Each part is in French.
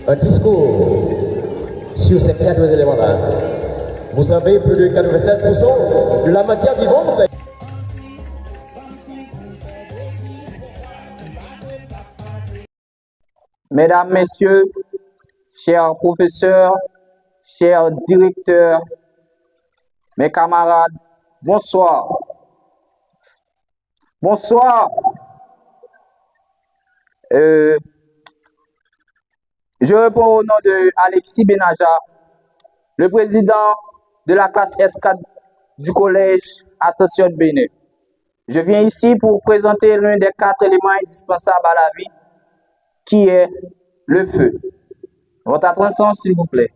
Un discours sur ces quatre éléments-là. Vous savez, plus de 87% de la matière vivante. Mesdames, Messieurs, chers professeurs, chers directeurs, mes camarades, bonsoir. Bonsoir. Je réponds au nom de Alexis Benaja, le président de la classe S4 du collège Ascension de Bénin. Je viens ici pour présenter l'un des 4 éléments indispensables à la vie, qui est le feu. Votre attention, s'il vous plaît.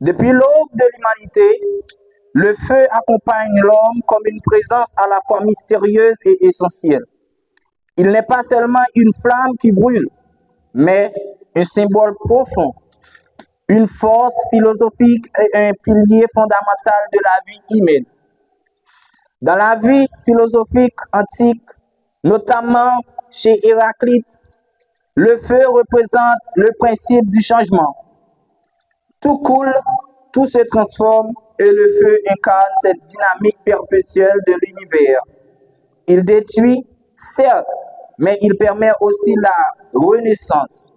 Depuis l'aube de l'humanité, le feu accompagne l'homme comme une présence à la fois mystérieuse et essentielle. Il n'est pas seulement une flamme qui brûle, mais un symbole profond, une force philosophique et un pilier fondamental de la vie humaine. Dans la vie philosophique antique, notamment chez Héraclite, le feu représente le principe du changement. Tout coule, tout se transforme et le feu incarne cette dynamique perpétuelle de l'univers. Il détruit, certes, mais il permet aussi la renaissance.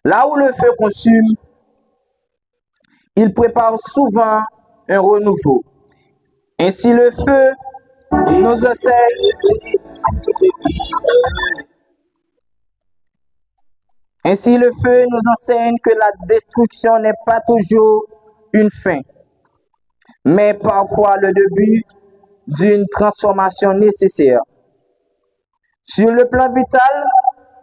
Là où le feu consume, il prépare souvent un renouveau. Ainsi le feu nous enseigne que la destruction n'est pas toujours une fin, mais parfois le début d'une transformation nécessaire. Sur le plan vital,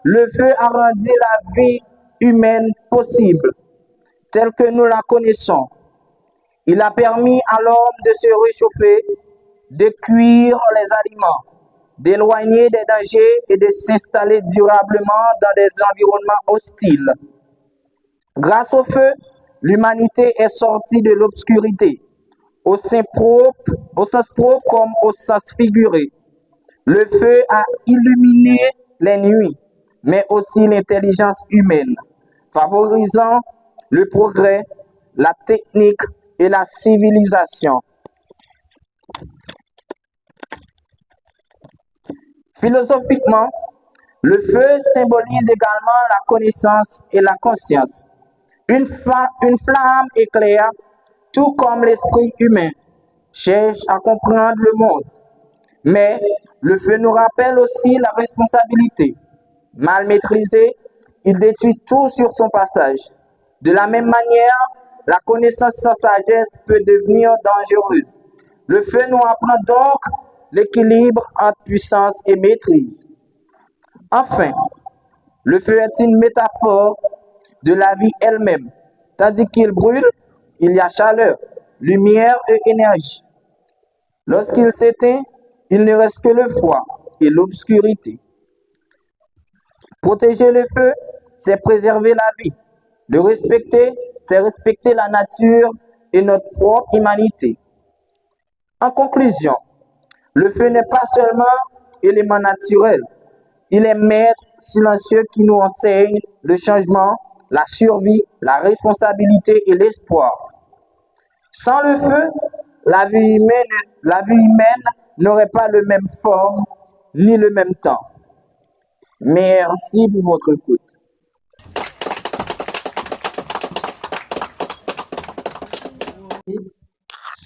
le feu a rendu la vie humaine possible, telle que nous la connaissons. Il a permis à l'homme de se réchauffer, de cuire les aliments, d'éloigner des dangers et de s'installer durablement dans des environnements hostiles. Grâce au feu, l'humanité est sortie de l'obscurité, au sens propre comme au sens figuré. Le feu a illuminé les nuits, mais aussi l'intelligence humaine, favorisant le progrès, la technique et la civilisation. Philosophiquement, le feu symbolise également la connaissance et la conscience. Une flamme éclaire, tout comme l'esprit humain, cherche à comprendre le monde. Mais le feu nous rappelle aussi la responsabilité. Mal maîtrisé, il détruit tout sur son passage. De la même manière, la connaissance sans sagesse peut devenir dangereuse. Le feu nous apprend donc l'équilibre entre puissance et maîtrise. Enfin, le feu est une métaphore de la vie elle-même. Tandis qu'il brûle, il y a chaleur, lumière et énergie. Lorsqu'il s'éteint, il ne reste que le froid et l'obscurité. Protéger le feu, c'est préserver la vie. Le respecter, c'est respecter la nature et notre propre humanité. En conclusion, le feu n'est pas seulement élément naturel, il est maître silencieux qui nous enseigne le changement, la survie, la responsabilité et l'espoir. Sans le feu, la vie humaine n'aurait pas la même forme ni le même temps. Merci pour votre écoute.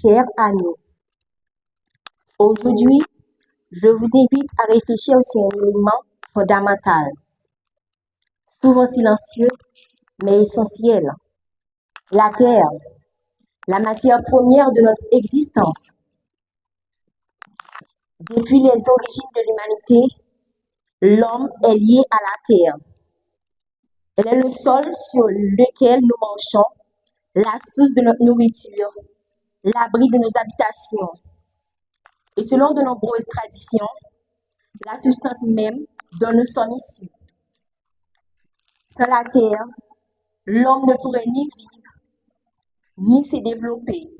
Chers amis, aujourd'hui, je vous invite à réfléchir sur un élément fondamental, souvent silencieux, mais essentiel. La Terre, la matière première de notre existence. Depuis les origines de l'humanité, l'homme est lié à la Terre. Elle est le sol sur lequel nous marchons, la source de notre nourriture, l'abri de nos habitations. Et selon de nombreuses traditions, la substance même dont nous sommes issus. Sans la terre, l'homme ne pourrait ni vivre, ni se développer.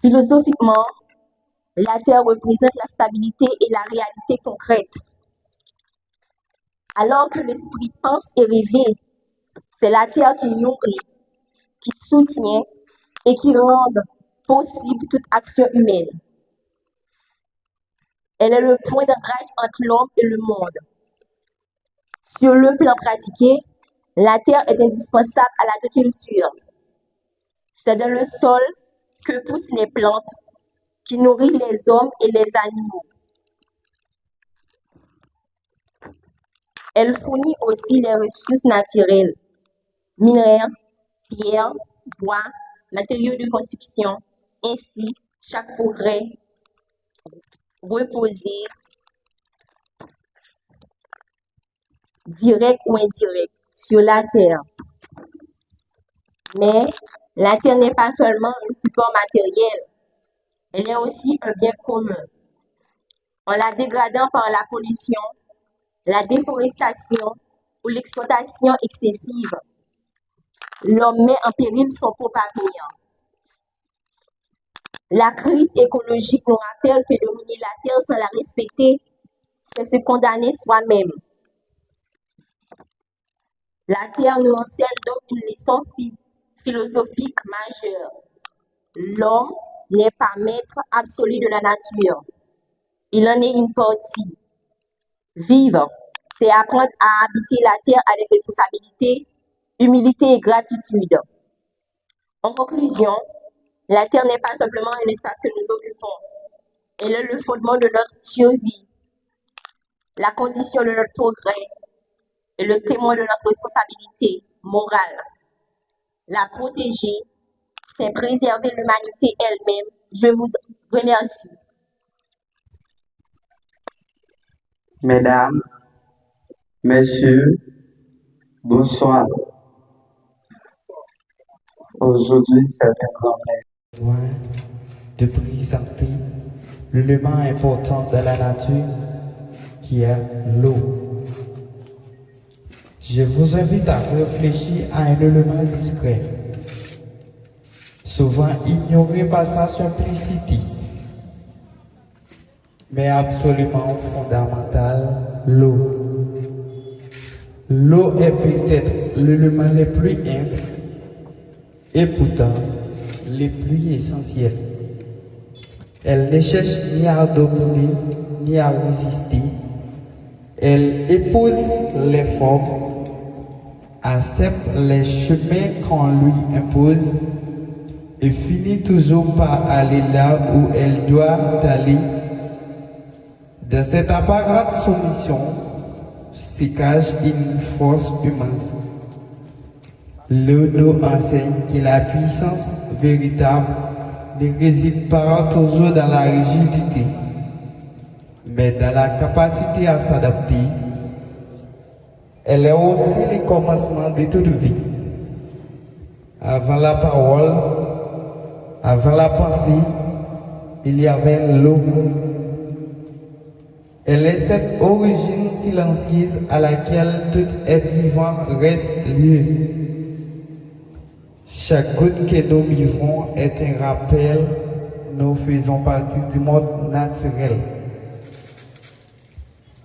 Philosophiquement, la terre représente la stabilité et la réalité concrète. Alors que l'esprit pense et rêve, c'est la terre qui nourrit, qui soutient et qui rend possible toute action humaine. Elle est le point d'ancrage entre l'homme et le monde. Sur le plan pratiqué, la terre est indispensable à l'agriculture. C'est dans le sol que poussent les plantes qui nourrissent les hommes et les animaux. Elle fournit aussi les ressources naturelles, minerais, pierres, bois, matériaux de construction. Ainsi, chaque progrès reposé, direct ou indirect, sur la terre. Mais la terre n'est pas seulement un support matériel, elle est aussi un bien commun. En la dégradant par la pollution, la déforestation ou l'exploitation excessive, l'homme met en péril son propre avenir. La crise écologique nous rappelle que dominer la terre sans la respecter, c'est se condamner soi-même. La terre nous enseigne donc une leçon philosophique majeure. L'homme n'est pas maître absolu de la nature. Il en est une partie. Vivre, c'est apprendre à habiter la terre avec responsabilité, humilité et gratitude. En conclusion, la terre n'est pas simplement un espace que nous occupons. Elle est le fondement de notre survie, la condition de notre progrès et le témoin de notre responsabilité morale. La protéger, c'est préserver l'humanité elle-même. Je vous remercie. Mesdames, Messieurs, bonsoir. Aujourd'hui, c'est un grand plaisir de présenter l'élément important de la nature qui est l'eau. Je vous invite à réfléchir à un élément discret, souvent ignoré par sa simplicité, mais absolument fondamental, l'eau. L'eau est peut-être l'élément le plus humble et pourtant le plus essentiel. Elle ne cherche ni à dominer ni à résister. Elle épouse les formes, accepte les chemins qu'on lui impose et finit toujours par aller là où elle doit aller. Dans cette apparente soumission se cache une force immense. L'eau nous enseigne que la puissance véritable ne réside pas toujours dans la rigidité, mais dans la capacité à s'adapter. Elle est aussi le commencement de toute vie. Avant la parole, avant la pensée, il y avait l'eau. Elle est cette origine silencieuse à laquelle tout être vivant reste lié. Chaque goutte que nous vivons est un rappel, nous faisons partie du monde naturel.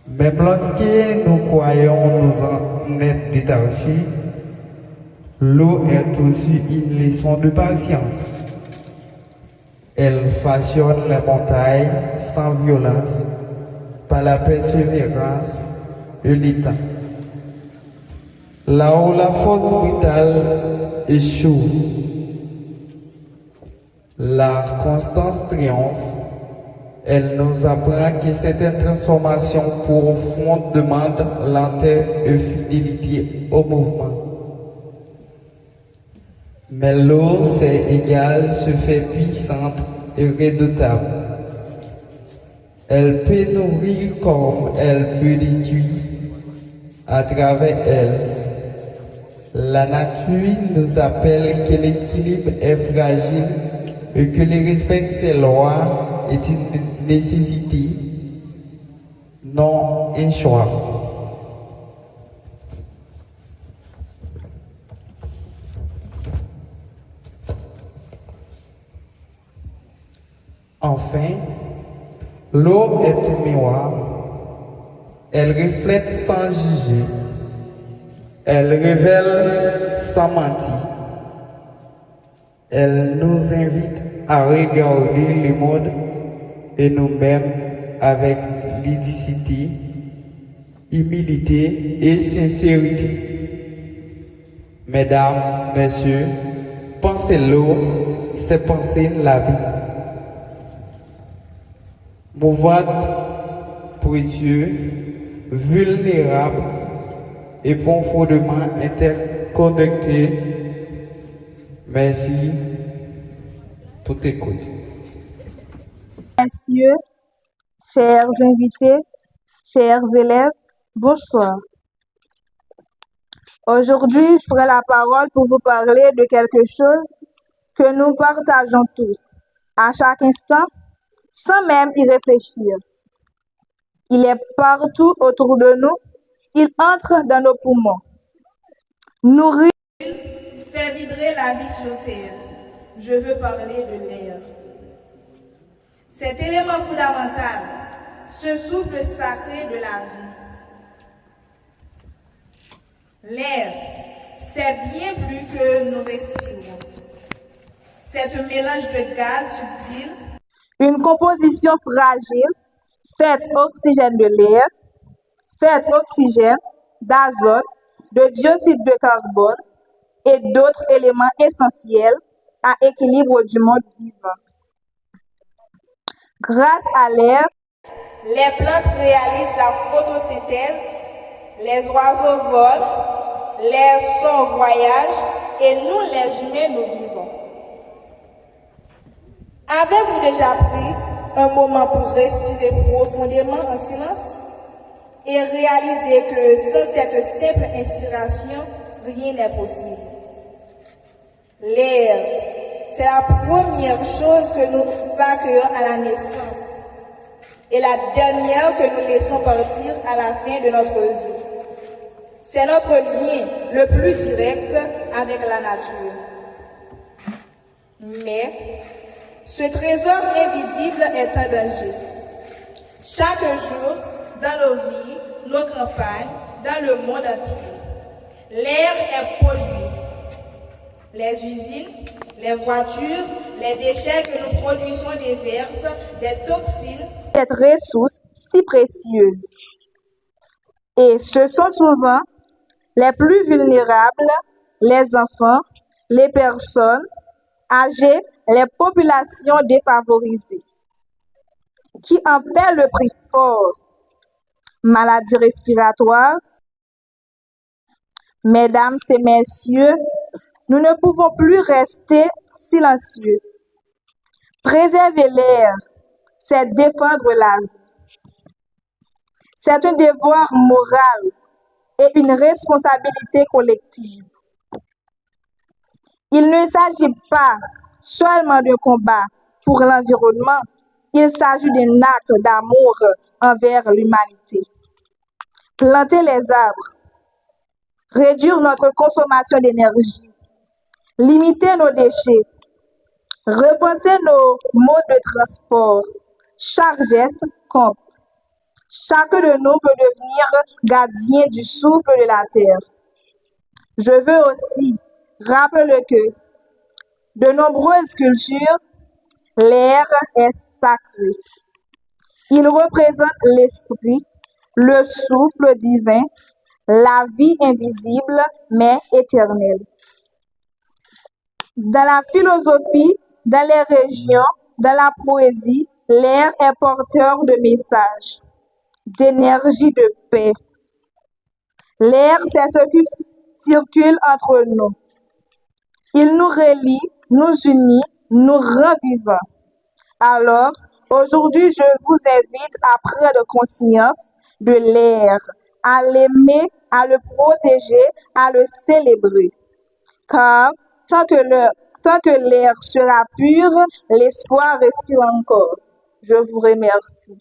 Même lorsque nous croyons nous en être détachés, l'eau est aussi une leçon de patience. Elle façonne les montagnes sans violence, par la persévérance et l'état. Là où la force brutale échoue, la constance triomphe. Elle nous apprend que cette transformation profonde demande lenteur et fidélité au mouvement. Mais l'eau, c'est égal, se fait puissante et redoutable. Elle peut nourrir comme elle peut détruire. À travers elle, la nature nous appelle que l'équilibre est fragile et que le respect de ses lois est une nécessité, non un choix. Enfin, l'eau est un miroir. Elle reflète sans juger. Elle révèle sans mentir. Elle nous invite à regarder le monde et nous-mêmes avec lucidité, humilité et sincérité. Mesdames, messieurs, penser l'eau, c'est penser la vie. Mon vote précieux, vulnérable et profondément interconnecté. Merci pour t'écoute. Messieurs, chers invités, chers élèves, bonsoir. Aujourd'hui, je prends la parole pour vous parler de quelque chose que nous partageons tous, à chaque instant, sans même y réfléchir. Il est partout autour de nous, il entre dans nos poumons. Nourrit, fait vibrer la vie sur Terre. Je veux parler de l'air. Cet élément fondamental, ce souffle sacré de la vie. L'air, c'est bien plus que nous respirons. C'est un mélange de gaz subtil, une composition fragile, faite d'oxygène de l'air, faite d'oxygène, d'azote, de dioxyde de carbone et d'autres éléments essentiels à l'équilibre du monde vivant. Grâce à l'air, les plantes réalisent la photosynthèse, les oiseaux volent, les sons voyagent et nous, les humains, nous vivons. Avez-vous déjà pris un moment pour respirer profondément en silence et réaliser que sans cette simple inspiration, rien n'est possible? L'air, c'est la première chose que nous accueillons à la naissance et la dernière que nous laissons partir à la fin de notre vie. C'est notre lien le plus direct avec la nature. Mais ce trésor invisible est un danger. Chaque jour, dans nos vies, nos campagnes, dans le monde entier, l'air est pollué. Les usines, les voitures, les déchets que nous produisons déversent des toxines. Cette ressource si précieuse. Et ce sont souvent les plus vulnérables, les enfants, les personnes âgées, les populations défavorisées, qui en paient le prix fort. Maladies respiratoires. Mesdames et messieurs, nous ne pouvons plus rester silencieux. Préserver l'air, c'est défendre la vie. C'est un devoir moral et une responsabilité collective. Il ne s'agit pas seulement d'un combat pour l'environnement, il s'agit d'un acte d'amour envers l'humanité. Planter les arbres, réduire notre consommation d'énergie, limiter nos déchets, repenser nos modes de transport. Chaque geste compte. Chacun de nous peut devenir gardien du souffle de la terre. Je veux aussi rappeler que de nombreuses cultures, l'air est sacré. Il représente l'esprit, le souffle divin, la vie invisible mais éternelle. Dans la philosophie, dans les régions, dans la poésie, l'air est porteur de messages, d'énergie, de paix. L'air, c'est ce qui circule entre nous. Il nous relie, nous unit, nous rend vivants. Alors, aujourd'hui, je vous invite à prendre conscience de l'air, à l'aimer, à le protéger, à le célébrer. Car tant que l'air sera pur, l'espoir respire encore. Je vous remercie.